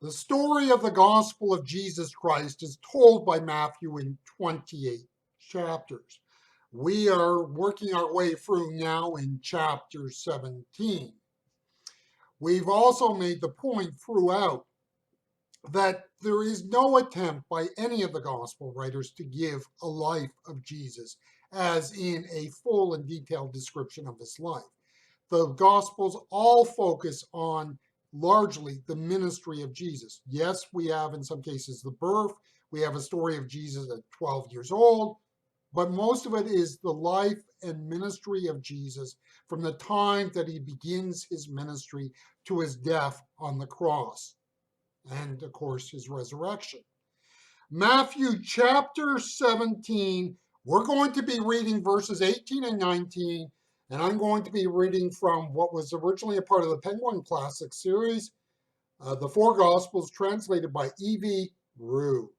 The story of the gospel of Jesus Christ is told by Matthew in 28 chapters. We are working our way through now in chapter 17. We've also made the point throughout that there is no attempt by any of the gospel writers to give a life of Jesus, as in a full and detailed description of his life. The gospels all focus on largely the ministry of Jesus. Yes, we have in some cases the birth, we have a story of Jesus at 12 years old, but most of it is the life and ministry of Jesus from the time that he begins his ministry to his death on the cross, and of course his resurrection. Matthew chapter 17, we're going to be reading verses 18 and 19, and I'm going to be reading from what was originally a part of the Penguin Classic series, The Four Gospels, translated by E.V. Rue.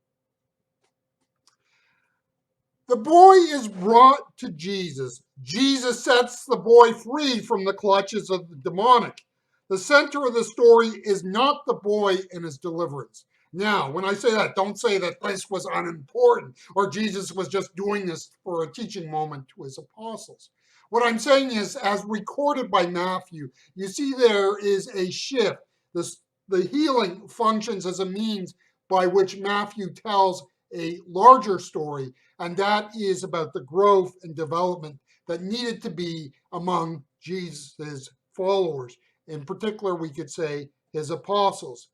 The boy is brought to Jesus. Jesus sets the boy free from the clutches of the demonic. The center of the story is not the boy and his deliverance. Now, when I say that, don't say that this was unimportant or Jesus was just doing this for a teaching moment to his apostles. What I'm saying is, as recorded by Matthew, you see there is a shift. The healing functions as a means by which Matthew tells a larger story, and that is about the growth and development that needed to be among Jesus' followers. In particular, we could say his apostles.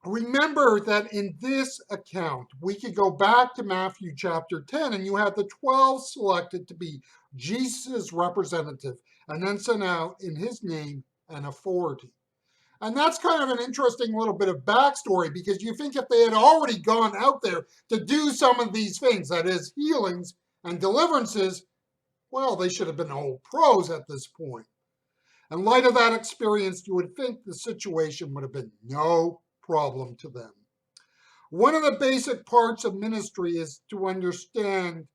Remember that in this account, we could go back to Matthew chapter 10, and you had the 12 selected to be Jesus' representative and then sent out in his name and authority. And that's kind of an interesting little bit of backstory, because you think if they had already gone out there to do some of these things, that is healings and deliverances, well, they should have been old pros at this point. In light of that experience, you would think the situation would have been no problem to them. One of the basic parts of ministry is to understand,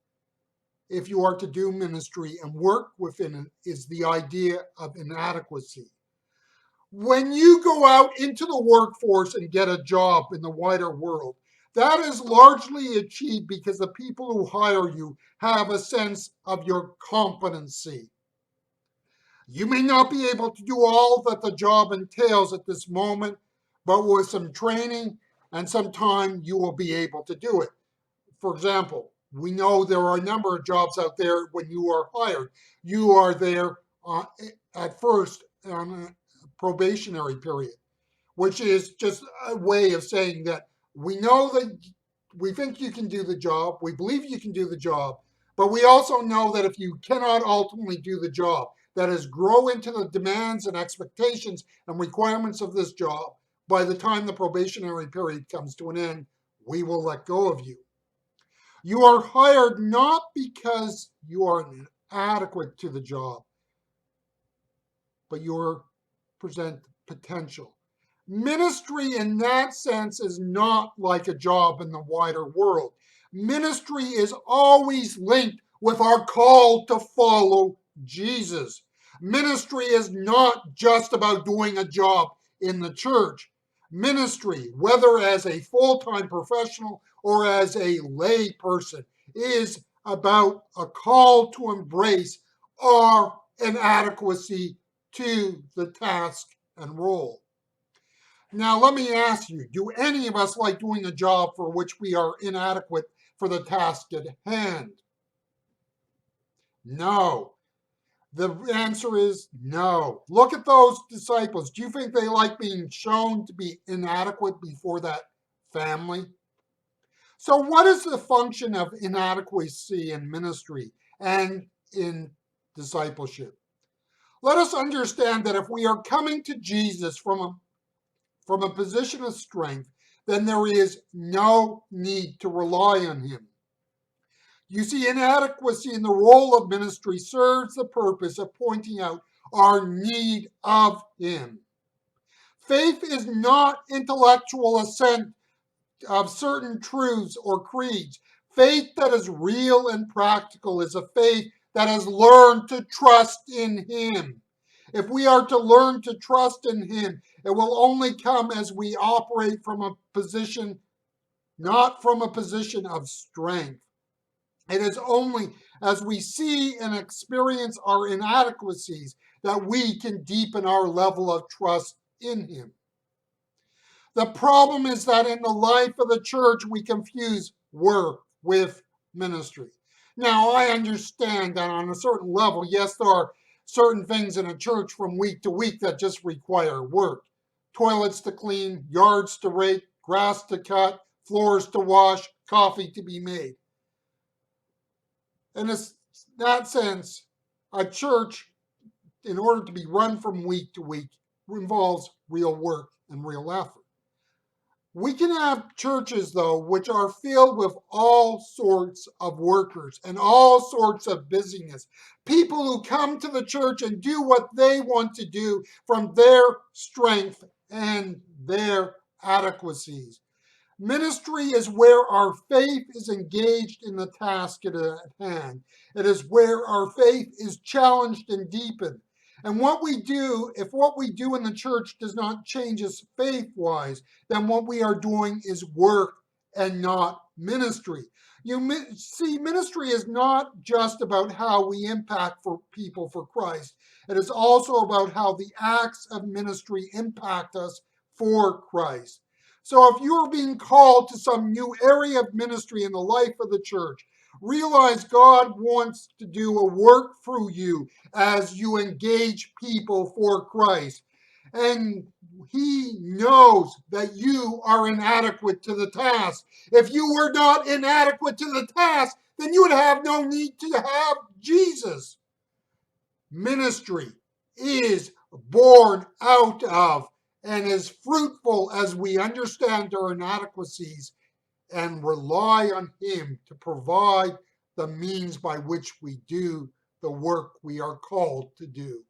if you are to do ministry and work within it, is the idea of inadequacy. When you go out into the workforce and get a job in the wider world, that is largely achieved because the people who hire you have a sense of your competency. You may not be able to do all that the job entails at this moment, but with some training and some time, you will be able to do it. For example, we know there are a number of jobs out there when you are hired. You are there at first on a probationary period, which is just a way of saying that we know that we think you can do the job, we believe you can do the job, but we also know that if you cannot ultimately do the job, that is, grow into the demands and expectations and requirements of this job, by the time the probationary period comes to an end, we will let go of you. You are hired not because you are inadequate to the job, but you present potential. Ministry in that sense is not like a job in the wider world. Ministry is always linked with our call to follow Jesus. Ministry is not just about doing a job in the church. Ministry, whether as a full-time professional or as a lay person, is about a call to embrace our inadequacy to the task and role. Now, let me ask you, do any of us like doing a job for which we are inadequate for the task at hand? No. The answer is no. Look at those disciples. Do you think they like being shown to be inadequate before that family? So what is the function of inadequacy in ministry and in discipleship? Let us understand that if we are coming to Jesus from a position of strength, then there is no need to rely on him. You see, inadequacy in the role of ministry serves the purpose of pointing out our need of him. Faith is not intellectual assent of certain truths or creeds. Faith that is real and practical is a faith that has learned to trust in him. If we are to learn to trust in him, it will only come as we operate from a position, not from a position of strength. It is only as we see and experience our inadequacies that we can deepen our level of trust in him. The problem is that in the life of the church, we confuse work with ministry. Now, I understand that on a certain level, yes, there are certain things in a church from week to week that just require work. Toilets to clean, yards to rake, grass to cut, floors to wash, coffee to be made. In that sense, a church, in order to be run from week to week, involves real work and real effort. We can have churches, though, which are filled with all sorts of workers and all sorts of busyness. People who come to the church and do what they want to do from their strength and their adequacies. Ministry is where our faith is engaged in the task at hand. It is where our faith is challenged and deepened. And what we do, if what we do in the church does not change us faith-wise, then what we are doing is work and not ministry. You see, ministry is not just about how we impact for people for Christ. It is also about how the acts of ministry impact us for Christ. So if you are being called to some new area of ministry in the life of the church, realize God wants to do a work through you as you engage people for Christ. And he knows that you are inadequate to the task. If you were not inadequate to the task, then you would have no need to have Jesus. Ministry is born out of and is fruitful as we understand our inadequacies and rely on him to provide the means by which we do the work we are called to do.